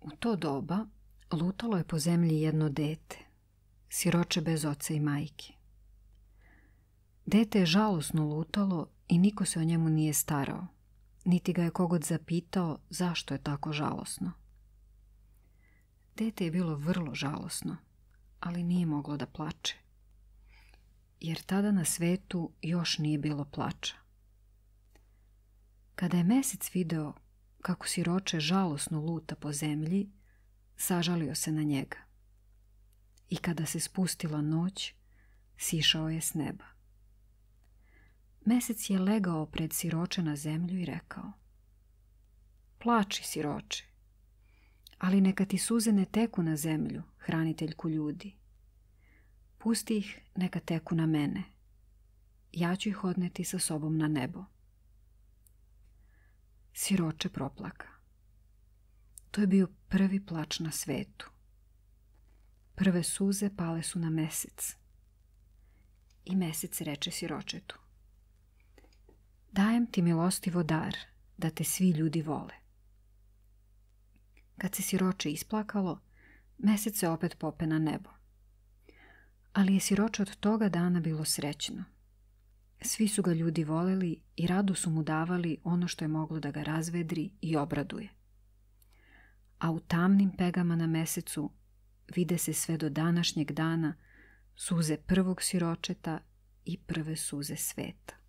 U to doba lutalo je po zemlji jedno dete, siroče bez oca i majke. Dete je žalosno lutalo i niko se o njemu nije starao, niti ga je kogod zapitao zašto je tako žalosno. Dete je bilo vrlo žalosno, ali nije moglo da plače, jer tada na svetu još nije bilo plača. Kada je Mesec video kako siroče žalosno luta po zemlji, sažalio se na njega. I kada se spustila noć, sišao je s neba. Mesec je legao pred siroče na zemlju i rekao: plači, siroče, ali neka ti suze ne teku na zemlju, hraniteljku ljudi. Pusti ih, neka teku na mene. Ja ću ih odneti sa sobom na nebo. Siroče proplaka. To je bio prvi plač na svetu. Prve suze pale su na Mesec. I Mesec reče siročetu: dajem ti milostivo dar da te svi ljudi vole. Kad se siroče isplakalo, Mesec se opet pope na nebo. Ali je siroče od toga dana bilo srećno. Svi su ga ljudi voleli i rado su mu davali ono što je moglo da ga razvedri i obraduje. A u tamnim pegama na Mesecu vide se sve do današnjeg dana suze prvog siročeta i prve suze sveta.